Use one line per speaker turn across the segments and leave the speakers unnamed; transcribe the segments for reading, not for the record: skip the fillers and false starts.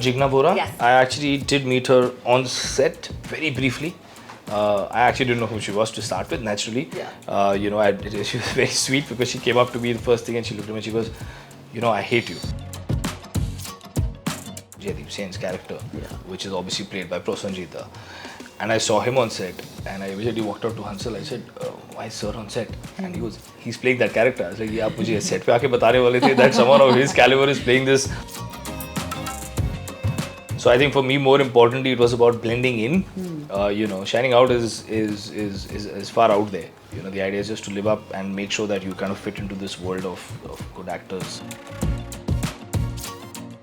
Jigna Bora?
Yes.
I actually did meet her on set very briefly. I actually didn't know who she was to start with, naturally.
Yeah.
She was very sweet because she came up to me the first thing and she looked at me and she goes, I hate you. Jadeep character, which is obviously played by Prosanjita. And I saw him on set and I immediately walked out to Hansal. I said, why is sir on set? And he's playing that character. I was like, yeah, mujhe set pe aake batane wale the that someone of his caliber is playing this. So I think for me, more importantly, it was about blending in. Shining out is far out there. The idea is just to live up and make sure that you kind of fit into this world of good actors.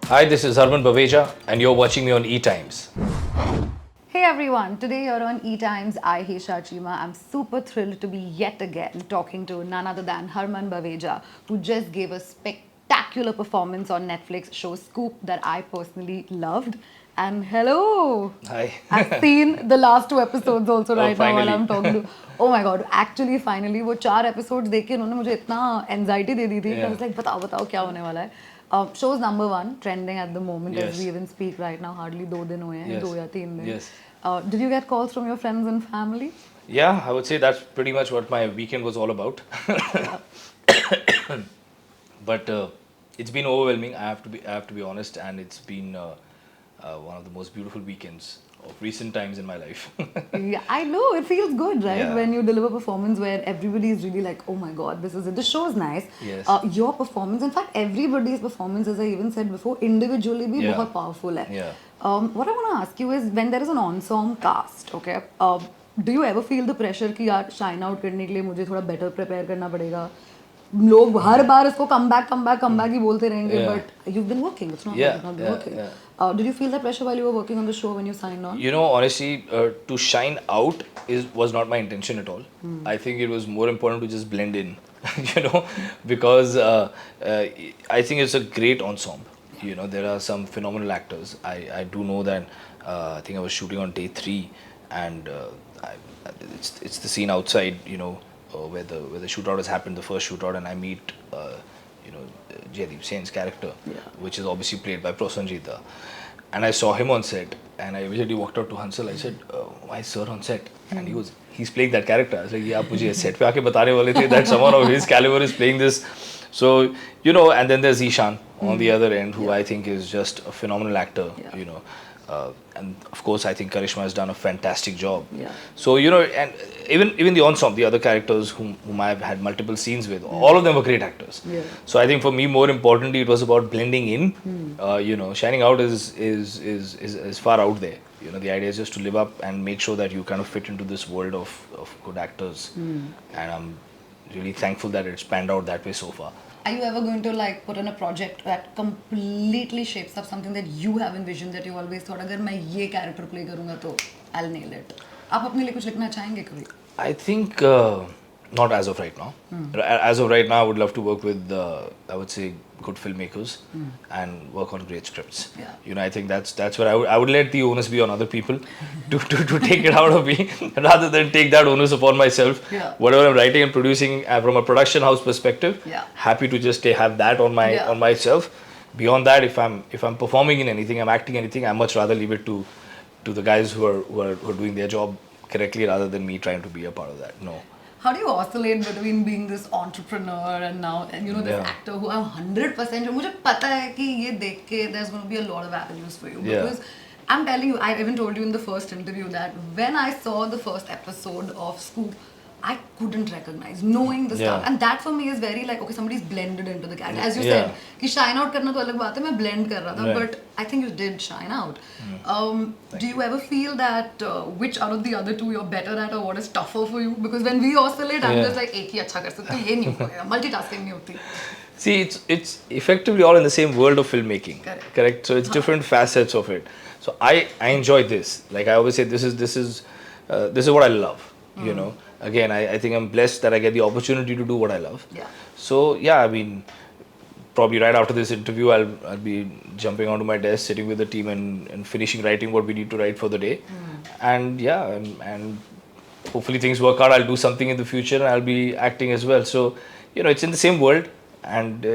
Hi, this is Harman Baweja, and you're watching me on ETimes.
Hey everyone, today you're on ETimes. I, Hesha Chima. I'm super thrilled to be yet again talking to none other than Harman Baweja, who just gave a spectacular performance on Netflix show Scoop that I personally loved. And hello!
Hi.
I've seen the last 2 episodes also right now while
finally.
I'm talking to. Oh my god, actually finally वो 4 episodes देख के उन्होंने मुझे इतना anxiety दे दी थी. I was like बताओ क्या होने वाला है. Show's #1 trending at the moment as we even speak right now. Hardly 2 दिन हुए हैं, 2 या 3 दिन.
Yes.
Did you get calls from your friends and family?
Yeah, I would say that's pretty much what my weekend was all about. But it's been overwhelming. I have to be honest, and it's been one of the most beautiful weekends of recent times in my life.
Yeah, I know. It feels good, right?
Yeah.
When you deliver a performance where everybody is really like, oh my god, this is it. The show is nice.
Yes.
Your performance, in fact, everybody's performance, as I even said before, individually bhi बहुत powerful hai.
Yeah.
What I want to ask you is, when there is an ensemble cast, okay, do you ever feel the pressure कि यार shine out करने के लिए मुझे थोड़ा better prepare करना पड़ेगा? लोग हर बार इसको come back ही बोलते रहेंगे, but you've been working. It's not like you've not been working. Did you feel that pressure while you were working on the show when you signed on?
Honestly, to shine out was not my intention at all. I think it was more important to just blend in, because I think it's a great ensemble. There are some phenomenal actors. I do know that. I think I was shooting on day 3, and it's the scene outside, where the shootout has happened, the first shootout, and I meet Jadeep character, which is obviously played by Prosanjita. And I saw him on set, and I immediately walked out to Hansal. I said, why is sir on set? And he's playing that character. I was like, yeah, mujhe set pe aake batane wale the that someone of his caliber is playing this. So, and then there's Ishan on the other end, who I think is just a phenomenal actor, and of course I think Karishma has done a fantastic job. So and even the ensemble, the other characters whom I've had multiple scenes with, all of them were great actors. So I think for me, more importantly, it was about blending in. Shining out is far out there. The idea is just to live up and make sure that you kind of fit into this world of good actors, and I'm really thankful that it's panned out that way so far.
Are you ever going to put in a project that completely shapes up something that you have envisioned, that you always thought, अगर मैं ये character play करूँगा तो I'll nail it? आप अपने लिए कुछ लिखना चाहेंगे कभी?
I think not as of right now. As of right now, I would love to work with, I would say, good filmmakers and work on great scripts. I think that's where I would let the onus be on other people to take it out of me, rather than take that onus upon myself. Whatever I'm writing and producing from a production house perspective, happy to just have that on myself. Beyond that, if I'm performing in anything, I'm acting anything, I much rather leave it to the guys who are doing their job correctly, rather than me trying to be a part of that. No.
How do you oscillate between being this entrepreneur and this actor who I'm 100% मुझे पता है कि ये देख के there's going to be a lot of avenues for you, because I'm telling you, I even told you in the first interview that when I saw the first episode of Scoop, I couldn't recognize, knowing the stuff, and that for me is very okay, somebody's blended into the character. As you said, कि shine out करना तो अलग बात है, मैं blend कर रहा था, but I think you did shine out. Do you ever feel that which out of the other two you're better at, or what is tougher for you? Because when we oscillate, I'm just like एक ही अच्छा कर सकते हैं, ये नहीं होगा, multitasking नहीं होती.
See, it's effectively all in the same world of filmmaking. Correct. So it's different facets of it. So I enjoy this. Like I always say, this is what I love. Again, I think I'm blessed that I get the opportunity to do what I love. So I mean, probably right after this interview, I'll be jumping onto my desk, sitting with the team, and finishing writing what we need to write for the day. And and hopefully things work out. I'll do something in the future, and I'll be acting as well. So it's in the same world, and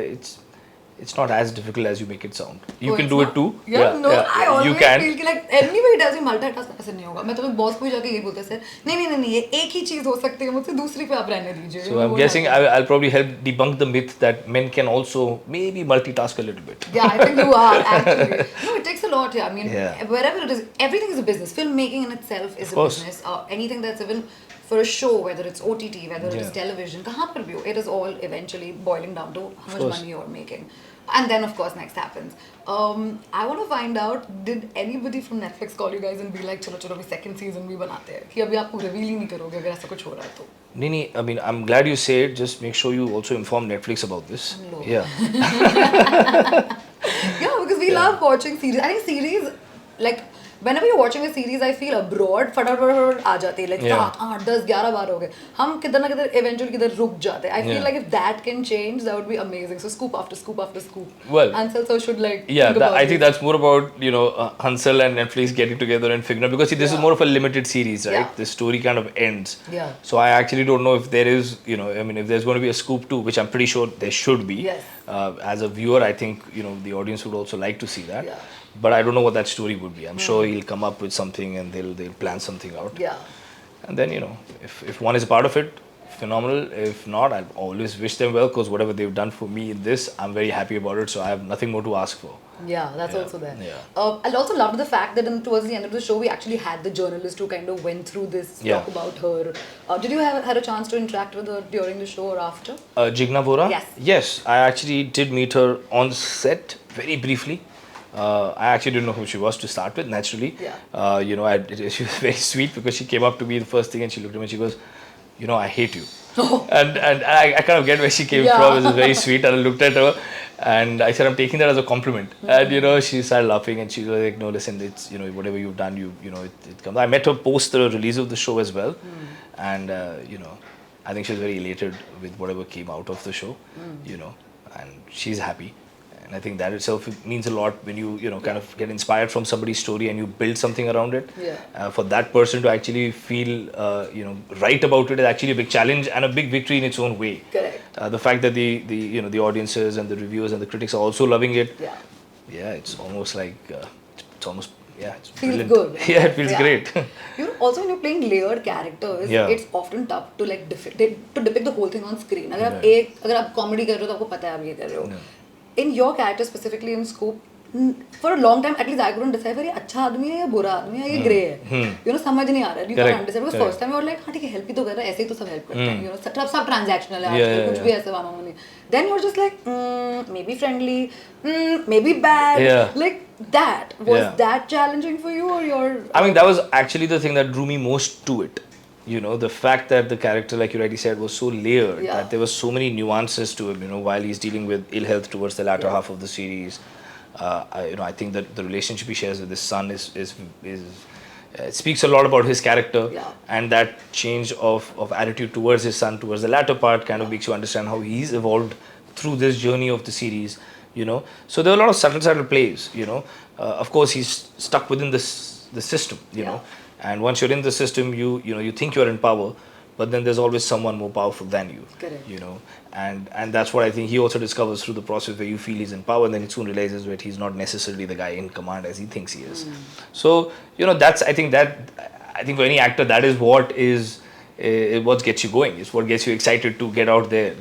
it's not as difficult as you make it sound. You
Oh,
can
it's
do
not?
it too.
Yeah, no, I always
you can.
feel कि like anybody tells me multitask ऐसे नहीं होगा. मैं तो boss को जाके यही बोलता है सर नहीं ये एक ही चीज हो सकती है मुझसे दूसरी पे आप रहने दीजिए.
So I'm guessing I'll probably help debunk the myth that men can also maybe multitask a little bit.
Yeah, I think you are actually. No, it takes a lot. Yeah, I mean,
Yeah.
wherever it is, everything is a business. Filmmaking in itself is
Of
a
course.
business. Anything that's even for a show, whether it's OTT, whether it is
Yeah.
television, kahan par bhi ho, it is all eventually boiling down to how much
course.
money you're making. And then, of course, next happens. I want to find out, did anybody from Netflix call you guys and be like, चलो चलो अभी second season भी बनाते हैं कि अभी आपको reveal ही नहीं करोगे अगर ऐसा कुछ हो रहा है तो.
Nini, I mean, I'm glad you say it. Just make sure you also inform Netflix about this.
Hello.
Yeah.
Yeah, because we love watching series. I think series, like, whenever you're watching a series, I feel abroad, फटाफट आ जाते हैं. Like, 8, 10, 11 बार हो गए. हम किधर ना किधर eventually किधर रुक जाते हैं. I feel like if that can change, that would be amazing. So scoop after scoop after scoop.
Well,
Hansal so should like
Yeah,
think about
I think
this.
that's more about, Hansal and Netflix getting together and figuring out, because see, this is more of a limited series, right?
Yeah.
The story kind of ends.
Yeah.
So I actually don't know if there is, I mean, if there's going to be a scoop 2, which I'm pretty sure there should be.
Yes.
As a viewer, I think, the audience would also like to see that.
Yeah.
But I don't know what that story would be. I'm sure he'll come up with something and they'll plan something out.
Yeah.
And then, if one is a part of it, phenomenal. If not, I'll always wish them well, because whatever they've done for me in this, I'm very happy about it. So I have nothing more to ask for.
Yeah, that's also there.
Yeah.
I also loved the fact that towards the end of the show, we actually had the journalist who kind of went through this, talk about her. Did you had a chance to interact with her during the show or after?
Jigna Vora?
Yes.
Yes, I actually did meet her on set very briefly. I actually didn't know who she was to start with, naturally.
Yeah.
She was very sweet, because she came up to me the first thing and she looked at me and she goes, I hate you.
Oh.
And I kind of get where she came from. It was very sweet. And I looked at her and I said, I'm taking that as a compliment. And, she started laughing and she was like, no, listen, it's, whatever you've done, it comes. I met her post the release of the show as well. And, I think she was very elated with whatever came out of the show, and she's happy. And I think that itself means a lot when you, kind of get inspired from somebody's story and you build something around it.
Yeah.
For that person to actually feel, right about it is actually a big challenge and a big victory in its own way.
Correct.
The fact that the audiences and the reviewers and the critics are also loving it.
Yeah.
Yeah, it's almost like, it's
Feels
brilliant.
good.
Yeah, it feels great.
Also when you're playing layered characters, it's often tough to like depict the whole thing on screen. अगर आप comedy कर रहे हो तो आपको पता है आप ये कर रहे हो. In your character specifically in Scoop, for a long time at least I couldn't decide ये अच्छा आदमी है या बुरा आदमी है ये grey है. समझ नहीं आ रहा है. You can't understand, because first time you were like हाँ ठीक है help ही तो कर रहा है, ऐसे ही तो सब help करते हैं. सब transactional है आजकल, कुछ भी ऐसे वाला नहीं. Then you were just like maybe friendly, maybe bad, like that. Was that challenging for you, or your?
I mean, that was actually the thing that drew me most to it. The fact that the character, like you rightly said, was so layered, that there were so many nuances to him, while he's dealing with ill health towards the latter half of the series. I think that the relationship he shares with his son is it speaks a lot about his character, and that change of attitude towards his son, towards the latter part, kind of makes you understand how he's evolved through this journey of the series. So there are a lot of subtle plays. Of course, he's stuck within the system. And once you're in the system, you think you're in power, but then there's always someone more powerful than you.
Correct.
And that's what I think he also discovers through the process, where you feel he's in power, and then he soon realizes that he's not necessarily the guy in command as he thinks he is. So that's I think for any actor, that is what gets you going. It's what gets you excited to get out there.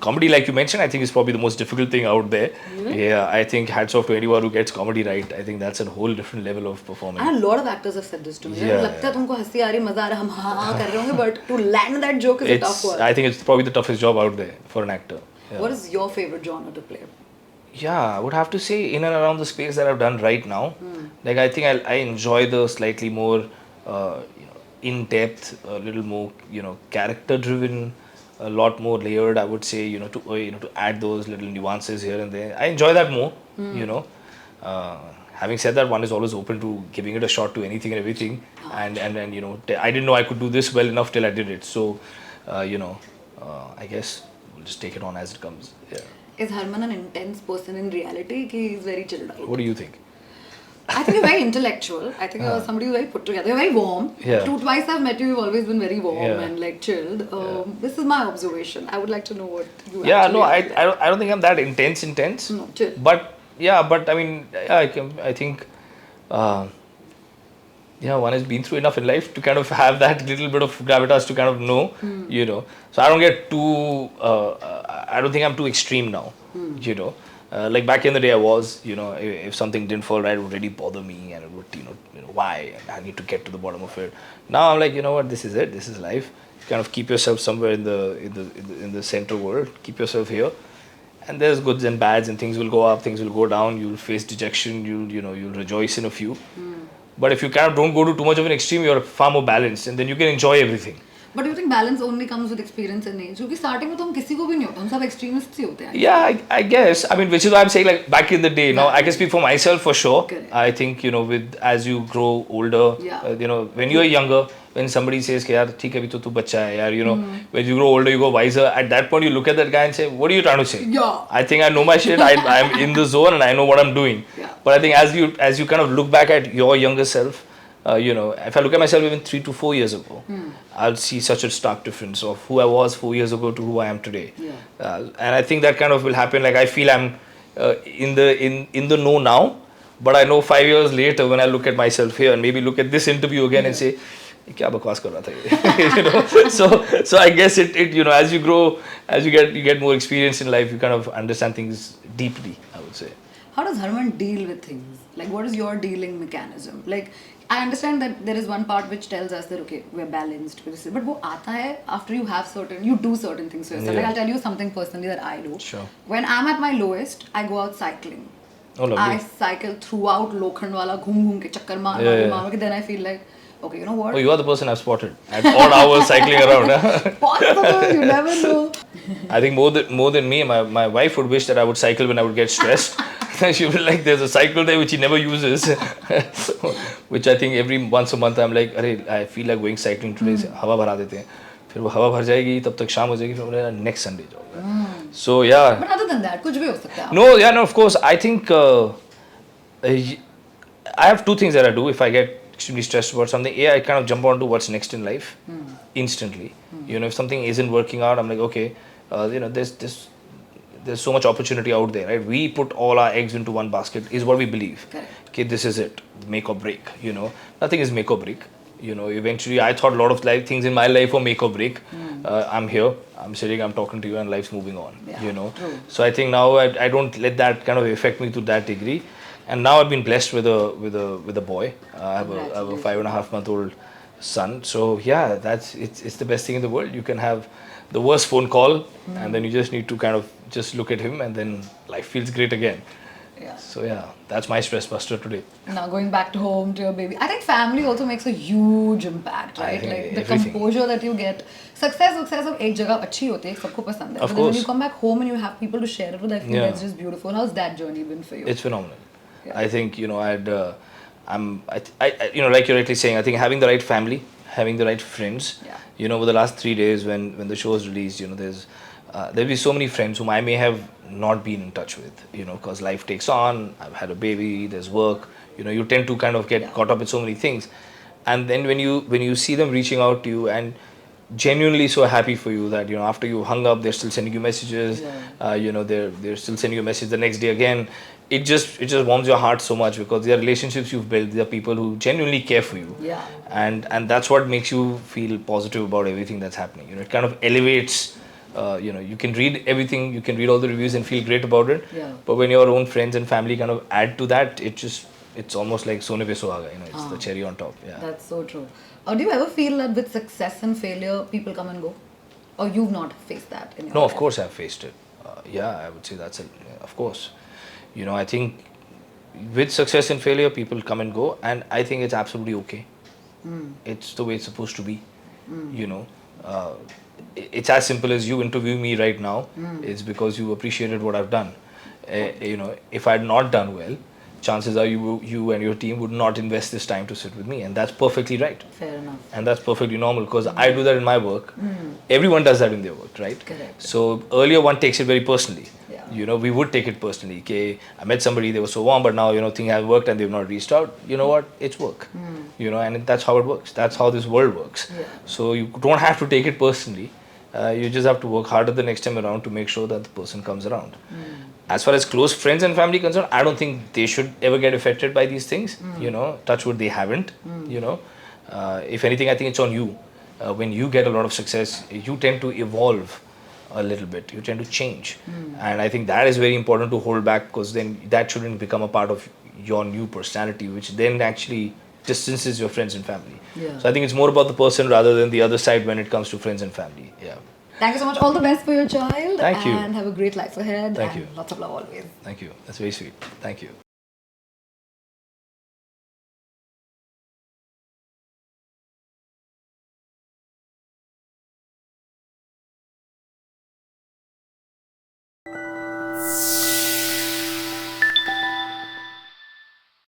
Comedy, like you mentioned, I think is probably the most difficult thing out there. Yeah, I think hats off to anyone who gets comedy right. I think that's a whole different level of performing.
And a lot of actors have said this to me. लगता है तुमको हंसी आ रही, मजा आ रहा, हम हाँ कर रहे होंगे, but to land that joke is a tough one.
I think it's probably the toughest job out there for an actor. Yeah.
What is your favorite genre to play?
Yeah, I would have to say in and around the space that I've done right now. Like, I think I enjoy the slightly more in depth, a little more character driven, a lot more layered, I would say, to add those little nuances here and there. I enjoy that more, Having said that, one is always open to giving it a shot to anything and everything. And I didn't know I could do this well enough till I did it. So, I guess we'll just take it on as it comes. Yeah.
Is Harman an intense person in reality? He's very chilled out.
What do you think?
I think you're very intellectual. I think you're somebody who's very put together. You're very warm.
Yeah.
Twice I've met you, you've always been very warm
Yeah.
and like chilled. This is my observation. I would like to know what you
Yeah,
actually
no,
are.
I don't think I'm that intense.
No, chill.
But I mean, I think, one has been through enough in life to kind of have that little bit of gravitas to kind of know, So I don't get too, I don't think I'm too extreme now, Like back in the day, I was, if something didn't fall right, it would really bother me, and it would, why? And I need to get to the bottom of it. Now I'm like, you know what? This is it. This is life. Kind of keep yourself somewhere in the center world. Keep yourself here. And there's goods and bads, and things will go up, things will go down. You'll face dejection. You'll rejoice in a few. But if you kind of don't go to too much of an extreme, you're far more balanced, and then you can enjoy everything.
But do you think balance only comes with experience and age? Because starting में तो हम किसी को भी नहीं होता, हम सब extremists ही होते हैं.
Yeah, I guess. I mean, which is why I'm saying, like, back in the day, I can speak for myself for sure.
Correct.
I think, as you grow older, when you're younger, when somebody says, कि यार ठीक है अभी तो तू बच्चा है यार, when you grow older, you go wiser. At that point, you look at that guy and say, what are you trying to say?
Yeah.
I think I know my shit. I'm in the zone and I know what I'm doing.
Yeah.
But I think as you kind of look back at your younger self, if I look at myself even 3 to 4 years ago, I'll see such a stark difference of who I was 4 years ago to who I am today.
Yeah.
And I think that kind of will happen. Like I feel I'm in the know now, but I know 5 years later when I look at myself here and maybe look at this interview again and say, क्या बकवास कर रहा था ये? So I guess it as you grow, as you get more experience in life, you kind of understand things deeply, I would say.
How does Harman deal with things? Like, what is your dealing mechanism? Like, I understand that there is one part which tells us that, okay, we're balanced. But वो आता है after you do certain things for yourself.
Yeah.
Like, I'll tell you something personally that I do.
Sure.
When I'm at my lowest, I go out cycling.
Oh, lovely.
I cycle throughout Lokhandwala, घूम के चक्कर मार के then I feel like, okay, you know what?
Oh, you are the person I've spotted at odd hours cycling around. Huh?
Possible, you never know.
I think more than me, my wife would wish that I would cycle when I would get stressed. She would be like, there's a cycle there which he never uses, which I think every once a month I'm like, अरे I feel like going cycling today. हवा भरा देते हैं, फिर वो हवा भर जाएगी, तब तक शाम हो जाएगी, फिर बोले next Sunday जाऊँगा. So yeah.
But other than that, कुछ भी हो सकता है.
No, of course. I think I have two things that I do if I get extremely stressed about something. I kind of jump on to what's next in life instantly. If something isn't working out, I'm like, okay, there's so much opportunity out there, right? We put all our eggs into one basket is what we believe.
Correct.
Okay, this is it, make or break. Nothing is make or break. Eventually I thought a lot of things in my life were make or break. I'm here, I'm sitting, I'm talking to you, and life's moving on.
Yeah, true.
So I think now I don't let that kind of affect me to that degree. And now I've been blessed with a boy. I have a 5.5-month-old son. So yeah, it's the best thing in the world. You can have the worst phone call, and then you just need to kind of just look at him, and then life feels great again.
Yeah.
So yeah, that's my stress buster today.
Now going back to home to your baby, I think family also makes a huge impact, right?
think
Like the
everything.
composure that you get. Success of एक जगह अच्छी होती है, सबको पसंद है.
Of
But then when
course.
you come back home and you have people to share it with, I feel
Yeah.
that's just beautiful. How's that journey been for you?
It's phenomenal.
Yeah.
I think like you're rightly saying, I think having the right family, having the right friends.
Yeah.
Over the last 3 days when the show is released, there'll be so many friends whom I may have not been in touch with, because life takes on. I've had a baby, there's work. You tend to kind of get caught up with so many things, and then when you see them reaching out to you and genuinely so happy for you that after you hung up they're still sending you messages. They're still sending you a message the next day again. It just warms your heart so much, because they are relationships you've built. They are people who genuinely care for you.
Yeah.
And that's what makes you feel positive about everything that's happening. It kind of elevates. You can read everything, you can read all the reviews and feel great about it.
Yeah.
But when your own friends and family kind of add to that, it's almost like sone pe suhaga. It's the cherry on top. Yeah.
That's so true. Do you ever feel that with success and failure, people come and go? Or you've not faced that in your
No,
life?
of course I've faced it. I would say that's it. Of course. I think with success and failure, people come and go, and I think it's absolutely okay. It's the way it's supposed to be. It's as simple as you interviewing me right now. It's because you appreciated what I've done. If I had not done well, chances are you and your team would not invest this time to sit with me, and that's perfectly right.
Fair enough.
And that's perfectly normal, because I do that in my work. Everyone does that in their work, right?
Correct.
So earlier one takes it very personally.
Yeah.
You know, we would take it personally. Okay, I met somebody, they were so warm, but now, you know, things have worked and they've not reached out. You know what? It's work. You know, and that's how it works. That's how this world works.
Yeah.
So you don't have to take it personally. You just have to work harder the next time around to make sure that the person comes around. As far as close friends and family concerned, I don't think they should ever get affected by these things. You know, touch wood, they haven't. You know, if anything, I think it's on you. When you get a lot of success, you tend to evolve a little bit. You tend to change, and I think that is very important to hold back, because then that shouldn't become a part of your new personality, which then actually distances your friends and family.
Yeah.
So I think it's more about the person rather than the other side when it comes to friends and family. Yeah.
Thank you so much. All the best for your child.
Thank you.
And have a great life ahead.
Thank
and
you.
Lots of love always.
Thank you. That's very sweet. Thank you.